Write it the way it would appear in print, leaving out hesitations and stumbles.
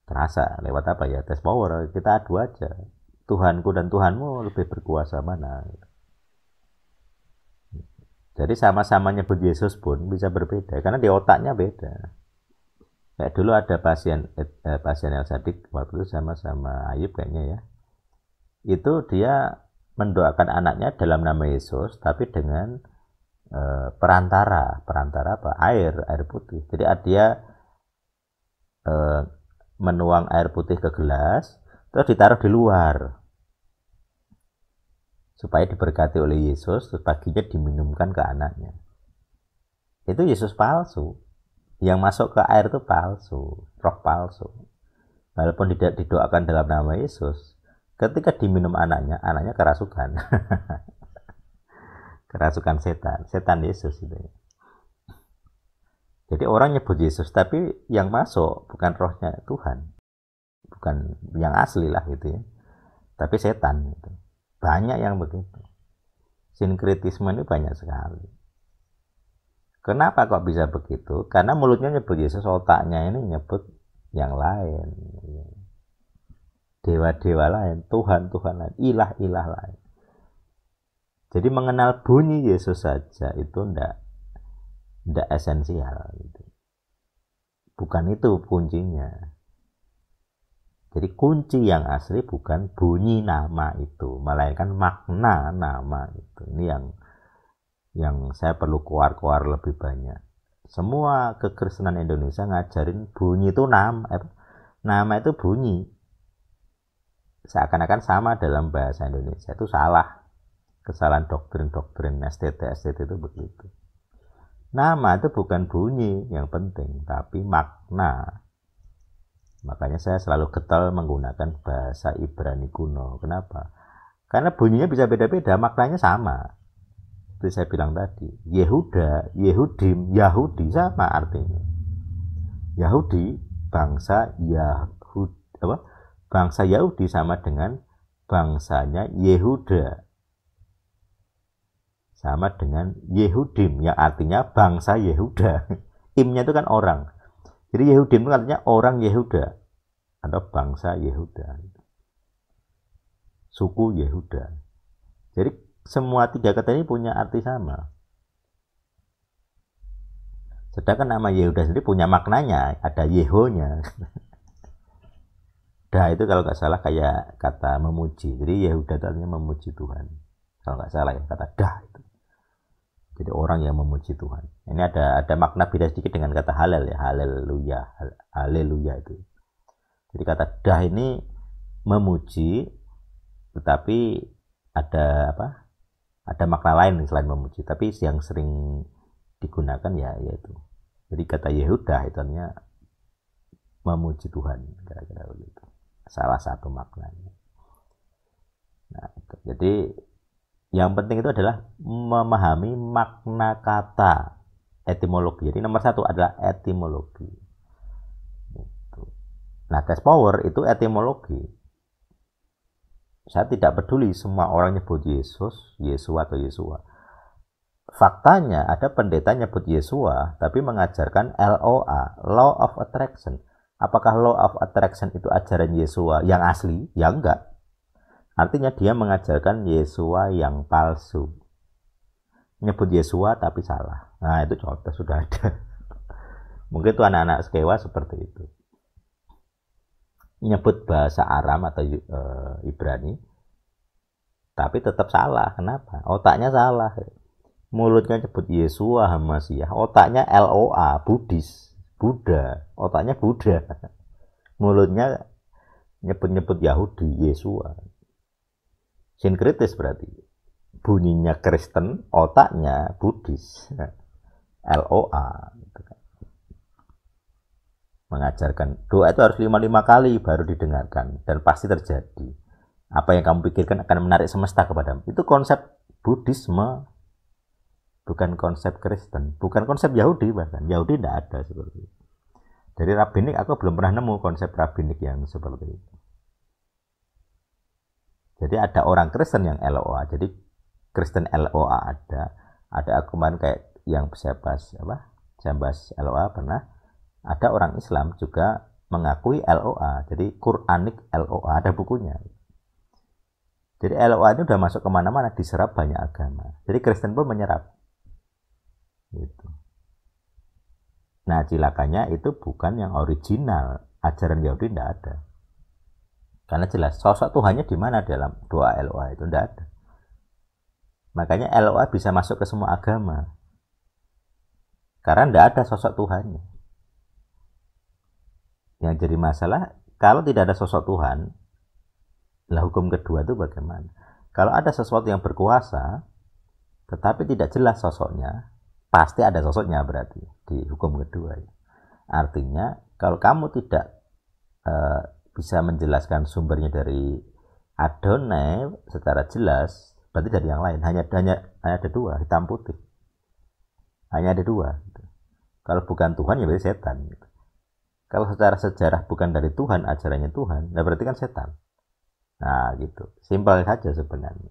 Terasa lewat apa ya? Tes power. Kita adu aja. Tuhanku dan Tuhanmu lebih berkuasa mana? Jadi sama-sama nyebut Yesus pun bisa berbeda karena di otaknya beda. Kayak dulu ada pasien yang sadik waktu itu sama-sama Ayub kayaknya ya. Itu dia mendoakan anaknya dalam nama Yesus tapi dengan perantara apa? Air putih. Jadi dia menuang air putih ke gelas terus ditaruh di luar supaya diberkati oleh Yesus, terus paginya diminumkan ke anaknya. Itu Yesus palsu. Yang masuk ke air itu palsu, roh palsu. Walaupun tidak didoakan dalam nama Yesus, ketika diminum anaknya kerasukan. Kerasukan setan Yesus itu. Jadi orang nyebut Yesus, tapi yang masuk bukan rohnya Tuhan. Bukan yang asli lah gitu ya. Tapi setan gitu. Banyak yang begitu. Sinkretisme ini banyak sekali. Kenapa kok bisa begitu? Karena mulutnya nyebut Yesus, otaknya ini nyebut yang lain. Dewa-dewa lain, Tuhan-Tuhan lain, ilah-ilah lain. Jadi mengenal bunyi Yesus saja itu ndak esensial. Gitu. Bukan itu kuncinya. Jadi kunci yang asli bukan bunyi nama itu, melainkan makna nama itu. Ini yang saya perlu keluar lebih banyak. Semua kekristenan Indonesia ngajarin bunyi itu nama itu bunyi. Seakan-akan sama dalam bahasa Indonesia. Itu salah. Kesalahan doktrin STT itu begitu. Nama itu bukan bunyi yang penting, tapi makna. Makanya saya selalu getol menggunakan bahasa Ibrani kuno. Kenapa? Karena bunyinya bisa beda-beda, maknanya sama. Seperti saya bilang tadi, Yehuda, Yehudim, Yahudi sama artinya. Yahudi, bangsa Yahudi sama dengan bangsanya Yehuda. Sama dengan Yehudim, yang artinya bangsa Yehuda. Imnya itu kan orang. Jadi Yehudim itu artinya orang Yehuda atau bangsa Yehuda, suku Yehuda. Jadi semua tiga kata ini punya arti sama. Sedangkan nama Yehuda sendiri punya maknanya, ada Yehonya. Dah itu kalau nggak salah kayak kata memuji. Jadi Yehuda itu artinya memuji Tuhan. Kalau nggak salah ya kata dah itu. Jadi orang yang memuji Tuhan. Ini ada makna beda sedikit dengan kata halal ya, haleluya itu. Jadi kata dah ini memuji, tetapi ada makna lain selain memuji. Tapi yang sering digunakan ya yaitu. Jadi kata Yehuda itu artinya memuji Tuhan, kira-kira begitu. Salah satu maknanya. Nah, jadi yang penting itu adalah memahami makna kata, etimologi. Jadi nomor satu adalah etimologi. Nah, tes power itu etimologi. Saya tidak peduli semua orang nyebut Yesus, Yesua atau Yesua. Faktanya ada pendeta nyebut Yesua, tapi mengajarkan LOA, Law of Attraction. Apakah Law of Attraction itu ajaran Yesua yang asli? Ya enggak. Artinya dia mengajarkan Yesua yang palsu. Nyebut Yesua tapi salah. Nah itu contoh sudah ada. Mungkin itu anak-anak sekewa seperti itu. Nyebut bahasa Aram atau Ibrani. Tapi tetap salah. Kenapa? Otaknya salah. Mulutnya nyebut Yesua Hamasiyah. Otaknya LOA, Buddhis. Buddha. Otaknya Buddha. Mulutnya nyebut-nyebut Yahudi, Yesua. Sinkritis berarti. Bunyinya Kristen, otaknya Buddhis. LOA. Mengajarkan doa itu harus 55 kali baru didengarkan. Dan pasti terjadi. Apa yang kamu pikirkan akan menarik semesta kepadamu. Itu konsep Buddhisme. Bukan konsep Kristen. Bukan konsep Yahudi bahkan. Yahudi tidak ada seperti itu. Dari rabbinik aku belum pernah nemu konsep rabbinik yang seperti itu. Jadi ada orang Kristen yang LOA. Jadi Kristen LOA ada. Ada aku kemarin kayak yang saya bahas LOA pernah. Ada orang Islam juga mengakui LOA. Jadi Quranic LOA, ada bukunya. Jadi LOA itu udah masuk kemana-mana, diserap banyak agama. Jadi Kristen pun menyerap. Gitu. Nah cilakanya itu bukan yang original. Ajaran Yahudi tidak ada. Karena jelas sosok Tuhannya di mana dalam doa LOA itu tidak ada. Makanya LOA bisa masuk ke semua agama. Karena tidak ada sosok Tuhannya. Yang jadi masalah, kalau tidak ada sosok Tuhan, lah hukum kedua itu bagaimana? Kalau ada sesuatu yang berkuasa, tetapi tidak jelas sosoknya, pasti ada sosoknya berarti di hukum kedua. Artinya, kalau kamu tidak bisa menjelaskan sumbernya dari Adonai secara jelas, berarti dari yang lain. Hanya ada dua, hitam putih. Hanya ada dua. Kalau bukan Tuhan, ya berarti setan. Kalau secara sejarah bukan dari Tuhan, ajarannya Tuhan, nah berarti kan setan. Nah gitu, simpel saja sebenarnya.